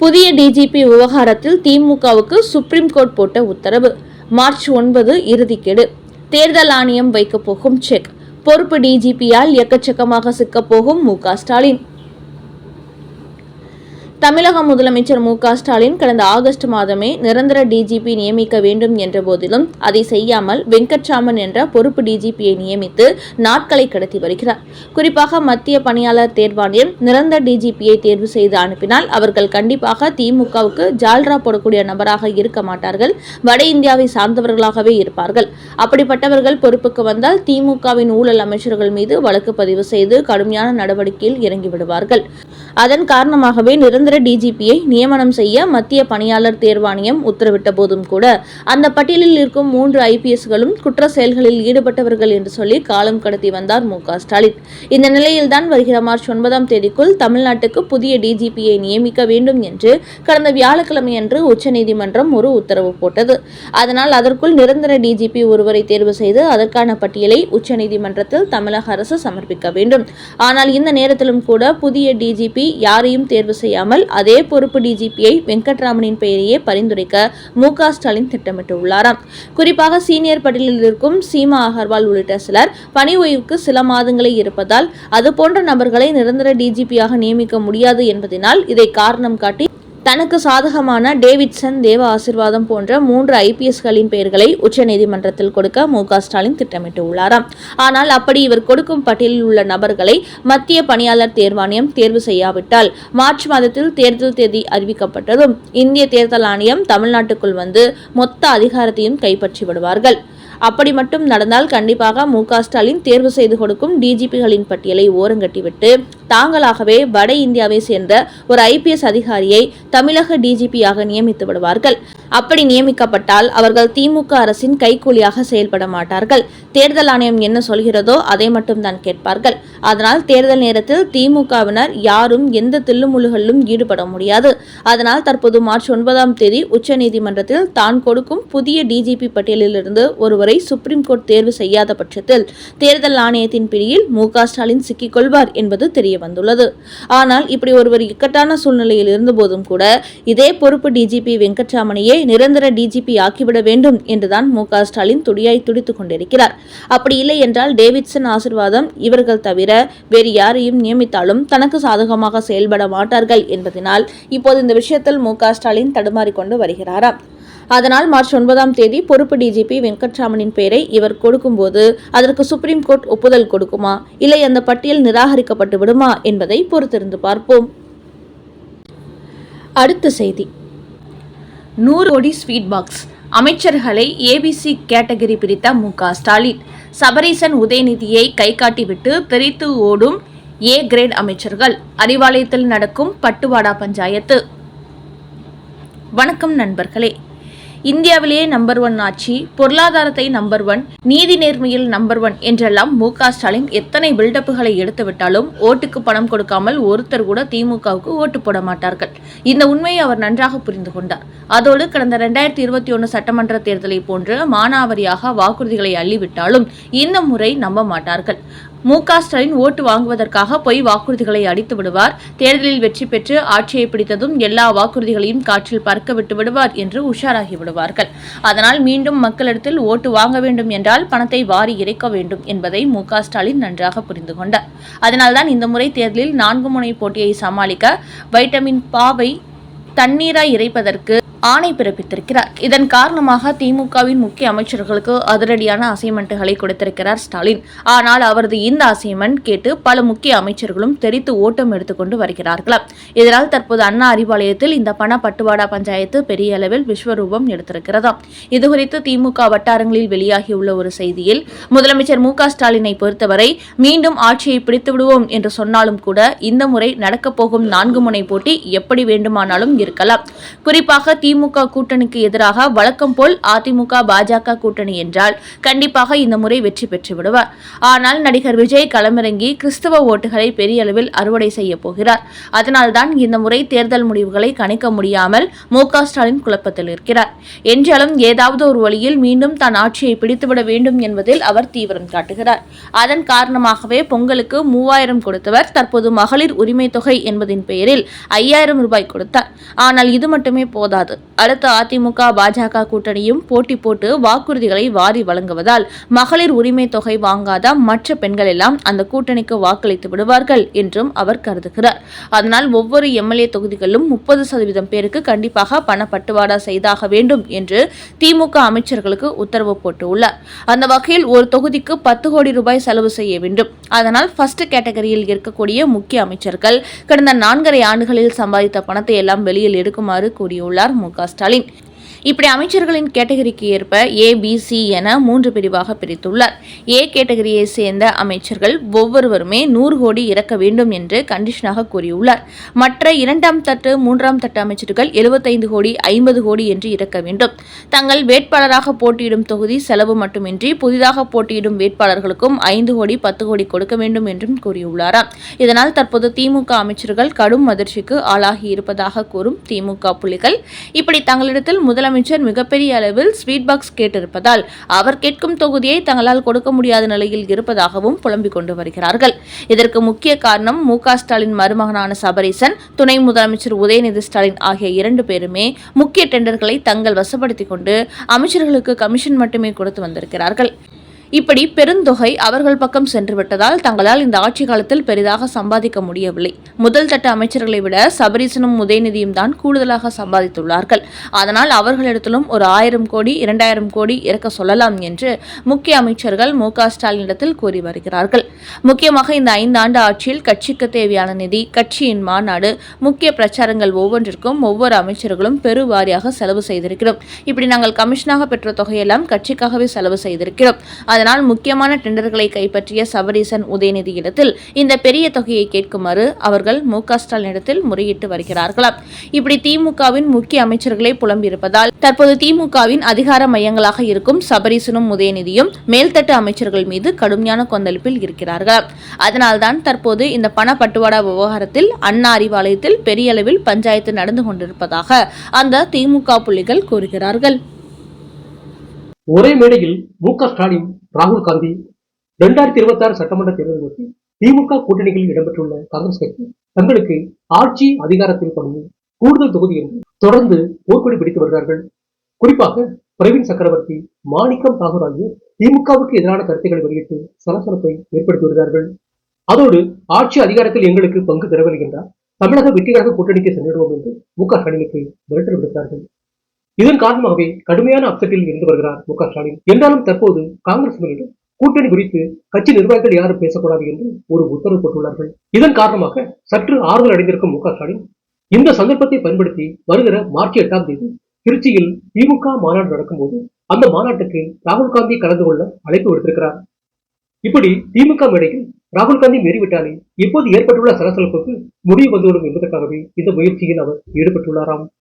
புதிய டிஜிபி விவகாரத்தில் திமுகவுக்கு சுப்ரீம் கோர்ட் போட்ட உத்தரவு. மார்ச் 9 இறுதிக்கெடு. தேர்தல் ஆணையம் வைக்கப் போகும் செக். பொறுப்பு டிஜிபியால் எக்கச்சக்கமாக சிக்கப்போகும் மு.க. ஸ்டாலின். தமிழக முதலமைச்சர் மு.க. ஸ்டாலின் கடந்த ஆகஸ்ட் மாதமே நிரந்தர டிஜிபி நியமிக்க வேண்டும் என்ற போதிலும் அதை செய்யாமல் வெங்கட்ராமன் என்ற பொறுப்பு டிஜிபியை நியமித்து நாட்களை கடத்தி வருகிறார். குறிப்பாக மத்திய பணியாளர் தேர்வாணையம் நிரந்தர டிஜிபியை தேர்வு செய்து அனுப்பினால் அவர்கள் கண்டிப்பாக திமுகவுக்கு ஜால்ரா போடக்கூடிய நபராக இருக்க மாட்டார்கள். வட இந்தியாவை சார்ந்தவர்களாகவே இருப்பார்கள். அப்படிப்பட்டவர்கள் பொறுப்புக்கு வந்தால் திமுகவின் ஊழல் அமைச்சர்கள் மீது வழக்கு பதிவு செய்து கடுமையான நடவடிக்கையில் இறங்கிவிடுவார்கள். அதன் காரணமாகவே நிரந்தர டிஜிபியை நியமனம் செய்ய மத்திய பணியாளர் தேர்வாணையம் உத்தரவிட்ட போதும் கூட அந்த பட்டியலில் இருக்கும் 3 ஐபிஎஸ்களும் குற்ற செயல்களில் ஈடுபட்டவர்கள் என்று சொல்லி காலம் கடத்தி வந்தார் மு.க. ஸ்டாலின். இந்த நிலையில்தான் வருகிற மார்ச் 9ஆம் தேதிக்குள் தமிழ்நாட்டுக்கு புதிய டிஜிபியை நியமிக்க வேண்டும் என்று கடந்த வியாழக்கிழமையன்று உச்சநீதிமன்றம் ஒரு உத்தரவு போட்டது. அதனால் அதற்குள் நிரந்தர டிஜிபி ஒருவரை தேர்வு செய்து அதற்கான பட்டியலை உச்சநீதிமன்றத்தில் தமிழக அரசு சமர்ப்பிக்க வேண்டும். ஆனால் இந்த நேரத்திலும் கூட புதிய டிஜிபி யாரையும் தேர்வு செய்யாமல் அதே பொறுப்பு டிஜிபியை வெங்கட்ராமனின் பெயரையே பரிந்துரைக்க மு.க. ஸ்டாலின் திட்டமிட்டுள்ளாராம். குறிப்பாக சீனியர் பட்டியலில் இருக்கும் சீமா அகர்வால் உள்ளிட்ட சிலர் பணி ஓய்வுக்கு சில மாதங்களே இருப்பதால் அதுபோன்ற நபர்களை நிரந்தர டிஜிபியாக நியமிக்க முடியாது என்பதனால் இதை காரணம் காட்டி தனக்கு சாதகமான டேவிட்சன், தேவ ஆசீர்வாதம் போன்ற 3 ஐபிஎஸ்களின் பெயர்களை உச்சநீதிமன்றத்தில் கொடுக்க மு.க. ஸ்டாலின் திட்டமிட்டுள்ளாராம். ஆனால் அப்படி இவர் கொடுக்கும் பட்டியலில் உள்ள நபர்களை மத்திய பணியாளர் தேர்வாணையம் தேர்வு செய்யாவிட்டால் மார்ச் மாதத்தில் தேர்தல் தேதி அறிவிக்கப்பட்டதும் இந்திய தேர்தல் ஆணையம் தமிழ்நாட்டுக்குள் வந்து மொத்த அதிகாரத்தையும் கைப்பற்றி விடுவார்கள். அப்படி மட்டும் நடந்தால் கண்டிப்பாக மு.க. ஸ்டாலின் தேர்வு செய்து கொடுக்கும் டிஜிபிகளின் பட்டியலை ஓரங்கட்டிவிட்டு தாங்களாகவே வட இந்தியாவை சேர்ந்த ஒரு ஐபிஎஸ் அதிகாரியை தமிழக டிஜிபியாக நியமித்து விடுவார்கள். அப்படி நியமிக்கப்பட்டால் அவர்கள் திமுக அரசின் கைக்கூலியாக செயல்பட மாட்டார்கள். தேர்தல் ஆணையம் என்ன சொல்கிறதோ அதை மட்டும் தான் கேட்பார்கள். அதனால் தேர்தல் நேரத்தில் திமுகவினர் யாரும் எந்த தில்லுமுள்ளுகளிலும் ஈடுபட முடியாது. அதனால் தற்போது மார்ச் 9ஆம் தேதி உச்சநீதிமன்றத்தில் தான் கொடுக்கும் புதிய டிஜிபி பட்டியலிலிருந்து ஒருவரை சுப்ரீம் கோர்ட் தேர்வு செய்யாத பட்சத்தில் தேர்தல் ஆணையத்தின் பிடியில் மு.க. ஸ்டாலின் சிக்கிக் கொள்வார் என்பது தெரிய வந்துள்ளது. ஆனால் இப்படி ஒருவர் இக்கட்டான சூழ்நிலையில் இருந்தபோதும் கூட இதே பொறுப்பு டிஜிபி வெங்கட்ராமனையே நிரந்தர டிஜிபி ஆக்கிவிட வேண்டும் என்றுதான் மு.க. ஸ்டாலின் துடியாய் துடித்துக் கொண்டிருக்கிறார். அப்படி இல்லை என்றால் டேவிட்சன், ஆசீர்வாதம் இவர்கள் தவிர வேறு யாரையும் நியமித்தாலும் தனக்கு சாதகமாக செயல்பட மாட்டார்கள் என்பதனால் இப்போது இந்த விஷயத்தில் மு.க. ஸ்டாலின் தடுமாறிக்கொண்டு வருகிறாராம். அதனால் மார்ச் 9ஆம் தேதி பொறுப்பு டிஜிபி வெங்கட்ராமனின் பெயரை இவர் கொடுக்கும்போது அதற்கு சுப்ரீம் கோர்ட் ஒப்புதல் கொடுக்குமா, இல்லை அந்த பட்டியல் நிராகரிக்கப்பட்டு விடுமா என்பதை பொறுத்திருந்து பார்ப்போம். அடுத்த செய்தி. 100 கோடி ஸ்வீட் பாக்ஸ். அமைச்சர்களை ஏபிசி கேட்டகரி பிரித்த மு.க. ஸ்டாலின். சபரீசன், உதயநிதியை கை காட்டிவிட்டு தெரித்து ஓடும் ஏ கிரேட் அமைச்சர்கள். அறிவாலயத்தில் நடக்கும் பட்டுவாடா பஞ்சாயத்து. வணக்கம் நண்பர்களே. இந்தியாவிலேயே நம்பர் 1 ஆட்சி, பொருளாதாரத்தை நம்பர் 1, நீதி நேர்மையில் நம்பர் 1 என்றெல்லாம் மு.க. ஸ்டாலின் எத்தனை பில்டப்புகளை எடுத்துவிட்டாலும் ஓட்டுக்கு பணம் கொடுக்காமல் ஒருத்தர் கூட திமுகவுக்கு ஓட்டு போட மாட்டார்கள். இந்த உண்மையை அவர் நன்றாக புரிந்து கொண்டார். அதோடு கடந்த 2021 சட்டமன்ற தேர்தலை போன்று மானாவாரியாக வாக்குறுதிகளை அள்ளிவிட்டாலும் இந்த முறை நம்ப மாட்டார்கள். மு.க. ஸ்டாலின் ஓட்டு வாங்குவதற்காக பொய் வாக்குறுதிகளை அடித்து விடுவார். தேர்தலில் வெற்றி பெற்று ஆட்சியை பிடித்ததும் எல்லா வாக்குறுதிகளையும் காற்றில் பறக்க விட்டு விடுவார் என்று உஷாராகி விடுவார்கள். அதனால் மீண்டும் மக்களிடத்தில் ஓட்டு வாங்க வேண்டும் என்றால் பணத்தை வாரி இறைக்க வேண்டும் என்பதை மு.க. ஸ்டாலின் நன்றாக புரிந்து கொண்டார். அதனால்தான் இந்த முறை தேர்தலில் 4 முனை போட்டியை சமாளிக்க வைட்டமின் பாவை தண்ணீராய் இறைப்பதற்கு ஆணை பிறப்பித்திருக்கிறார். இதன் காரணமாக திமுகவின் முக்கிய அமைச்சர்களுக்கு அதிரடியான அசைன்மெண்ட்டுகளை கொடுத்திருக்கிறார் ஸ்டாலின். ஆனால் அவரது இந்த அசைன்மெண்ட் கேட்டு பல முக்கிய அமைச்சர்களும் தெரித்து ஓட்டம் எடுத்துக்கொண்டு வருகிறார்களாம். இதனால் தற்போது அண்ணா அறிவாலயத்தில் இந்த பண பட்டுவாடா பஞ்சாயத்து பெரிய அளவில் விஸ்வரூபம் எடுத்திருக்கிறதாம். இதுகுறித்து திமுக வட்டாரங்களில் வெளியாகியுள்ள ஒரு செய்தியில் முதலமைச்சர் மு.க. ஸ்டாலினை பொறுத்தவரை மீண்டும் ஆட்சியை பிடித்து விடுவோம் என்று சொன்னாலும் கூட இந்த முறை நடக்கப் போகும் 4 முனை போட்டி எப்படி வேண்டுமானாலும் இருக்கலாம். குறிப்பாக திமுக கூட்டணிக்கு எதிராக வழக்கம் போல் அதிமுக பாஜக கூட்டணி என்றால் கண்டிப்பாக இந்த முறை வெற்றி பெற்று விடுவார். ஆனால் நடிகர் விஜய் களமிறங்கி கிறிஸ்தவ ஓட்டுகளை பெரிய அளவில் அறுவடை செய்ய போகிறார். அதனால்தான் இந்த முறை தேர்தல் முடிவுகளை கணிக்க முடியாமல் மு.க. ஸ்டாலின் குழப்பத்தில் இருக்கிறார். என்றாலும் ஏதாவது ஒரு வழியில் மீண்டும் தான் ஆட்சியை பிடித்துவிட வேண்டும் என்பதில் அவர் தீவிரம் காட்டுகிறார். அதன் காரணமாகவே பொங்கலுக்கு 3000 கொடுத்தவர் தற்போது மகளிர் உரிமை தொகை என்பதின் பெயரில் 5000 ரூபாய் கொடுத்தார். ஆனால் இது மட்டுமே போதாது. அடுத்த அதிமுக பாஜக கூட்டணியும் போட்டி போட்டு வாக்குறுதிகளை வாரி வழங்குவதால் மகளிர் உரிமை தொகை வாங்காத மற்ற பெண்கள் எல்லாம் அந்த கூட்டணிக்கு வாக்களித்து விடுவார்கள் என்றும் அவர் கருதுகிறார். அதனால் ஒவ்வொரு எம்எல்ஏ தொகுதிகளிலும் 30% பேருக்கு கண்டிப்பாக பணப்பட்டுவாடா செய்தாக வேண்டும் என்று திமுக அமைச்சர்களுக்கு உத்தரவு போட்டுள்ளார். அந்த வகையில் ஒரு தொகுதிக்கு 10 கோடி ரூபாய் செலவு செய்ய வேண்டும். அதனால் ஃபர்ஸ்ட் கேட்டகரியில் இருக்கக்கூடிய முக்கிய அமைச்சர்கள் கடந்த 4.5 ஆண்டுகளில் சம்பாதித்த பணத்தை எல்லாம் வெளியில் எடுக்குமாறு கூறியுள்ளார் மு.க. ஸ்டாலின். இப்படி அமைச்சர்களின் கேட்டகரிக்கு ஏற்ப ABC என 3 பிரிவாக பிரித்துள்ளார். ஏ கேட்டகரியை சேர்ந்த அமைச்சர்கள் ஒவ்வொருவருமே 100 கோடி இறக்க வேண்டும் என்று கண்டிஷனாக கூறியுள்ளார். மற்ற 2ஆம் தட்டு 3ஆம் தட்டு அமைச்சர்கள் 75 கோடி 50 கோடி என்று இறக்க வேண்டும். தங்கள் வேட்பாளராக போட்டியிடும் தொகுதி செலவு மட்டுமின்றி புதிதாக போட்டியிடும் வேட்பாளர்களுக்கும் 5 கோடி 10 கோடி கொடுக்க வேண்டும் என்றும் கூறியுள்ளாராம். இதனால் தற்போது திமுக அமைச்சர்கள் கடும் அதிர்ச்சிக்கு ஆளாகி இருப்பதாக கூறும் திமுக புள்ளிகள், இப்படி தங்களிடத்தில் முதலமைச்சர் மிகப்பெரிய அளவில் ஸ்வீட் பாக்ஸ் கேட்டிருப்பதால் அவர் கேட்கும் தொகுதியை தங்களால் கொடுக்க முடியாத நிலையில் இருப்பதாகவும் புலம்பிக் கொண்டு வருகிறார்கள். இதற்கு முக்கிய காரணம் மு.க. ஸ்டாலின் மருமகனான சபரீசன், துணை முதலமைச்சர் உதயநிதி ஸ்டாலின் ஆகிய 2 பேருமே முக்கிய டெண்டர்களை தங்கள் வசப்படுத்திக் கொண்டு அமைச்சர்களுக்கு கமிஷன் மட்டுமே கொடுத்து வந்திருக்கிறார்கள். இப்படி பெருந்தொகை அவர்கள் பக்கம் சென்றுவிட்டதால் தங்களால் இந்த ஆட்சி காலத்தில் பெரிதாக சம்பாதிக்க முடியவில்லை. முதல் தட்டு அமைச்சர்களை விட சபரீசனும் உதயநிதியும் தான் கூடுதலாக சம்பாதித்துள்ளார்கள். அதனால் அவர்களிடத்திலும் ஒரு 1000 கோடி 2000 கோடி இறக்க சொல்லலாம் என்று முக்கிய அமைச்சர்கள் மு.க. ஸ்டாலினிடத்தில் கூறி வருகிறார்கள். முக்கியமாக இந்த 5 ஆண்டு ஆட்சியில் கட்சிக்கு தேவையான நிதி, கட்சியின் மாநாடு, முக்கிய பிரச்சாரங்கள் ஒவ்வொன்றிற்கும் ஒவ்வொரு அமைச்சர்களும் பெருவாரியாக செலவு செய்திருக்கிறோம். இப்படி நாங்கள் கமிஷனாக பெற்ற தொகையெல்லாம் கட்சிக்காகவே செலவு செய்திருக்கிறோம். அதனால் முக்கியமான டெண்டர்களை கைப்பற்றிய சபரீசன், உதயநிதி இடத்தில் இந்த பெரிய தொகையை கேட்குமாறு அவர்கள் மு.க. ஸ்டாலினிடத்தில் முறையிட்டு வருகிறார்களாம். இப்படி திமுகவின் முக்கிய அமைச்சர்களை புலம்பியிருப்பதால் தற்போது திமுகவின் அதிகார மையங்களாக இருக்கும் சபரீசனும் உதயநிதியும் மேல்தட்டு அமைச்சர்கள் மீது கடுமையான கொந்தளிப்பில் இருக்கிறார்கள். அதனால்தான் தற்போது இந்த பணப்பட்டுவாடா விவகாரத்தில் அண்ணா அறிவாலயத்தில் பெரிய அளவில் பஞ்சாயத்து நடந்து கொண்டிருப்பதாக அந்த திமுக புள்ளிகள் கூறுகிறார்கள். ஒரே மேடையில் மு.க. ஸ்டாலின், ராகுல் காந்தி 2026 சட்டமன்ற தேர்தல் நோக்கி திமுக கூட்டணிகளில் இடம்பெற்றுள்ள காங்கிரஸ் கட்சி தங்களுக்கு ஆட்சி அதிகாரத்தில் பணியும் கூடுதல் தொகுதி என்று தொடர்ந்து போர்க்கொடி பிடித்து வருகிறார்கள். குறிப்பாக பிரவீன் சக்கரவர்த்தி, மாணிக்கம் தாகூர் ஆகியோர் திமுகவுக்கு எதிரான கருத்துக்களை வெளியிட்டு சலசலப்பை ஏற்படுத்தி வருகிறார்கள். அதோடு ஆட்சி அதிகாரத்தில் எங்களுக்கு பங்கு பெறவில்லை என்றால் தமிழக வெற்றிகரக கூட்டணிக்கு சென்றிடுவோம் என்று மு.க. ஸ்டாலினுக்கு மிரட்டல் விடுத்தார்கள். இதன் காரணமாகவே கடுமையான அப்செட்டில் இருந்து வருகிறார் மு.க. ஸ்டாலின். என்றாலும் தற்போது காங்கிரஸ் மேலிடம் கூட்டணி குறித்து கட்சி நிர்வாகிகள் யாரும் பேசக்கூடாது என்று ஒரு உத்தரவு போட்டுள்ளார்கள். இதன் காரணமாக சற்று ஆறுதல் அடைந்திருக்கும் மு.க. ஸ்டாலின் இந்த சந்தர்ப்பத்தை பயன்படுத்தி வருகிற மார்ச் 8ஆம் தேதி திருச்சியில் திமுக மாநாடு நடக்கும்போது அந்த மாநாட்டுக்கு ராகுல் காந்தி கலந்து கொள்ள அழைப்பு விடுத்திருக்கிறார். இப்படி திமுக மேடையில் ராகுல் காந்தி மீறிவிட்டாலே இப்போது ஏற்பட்டுள்ள சலசலப்புக்கு முடிவு வந்துவிடும் என்பதற்காகவே இந்த முயற்சியில் அவர் ஈடுபட்டுள்ளாராம்.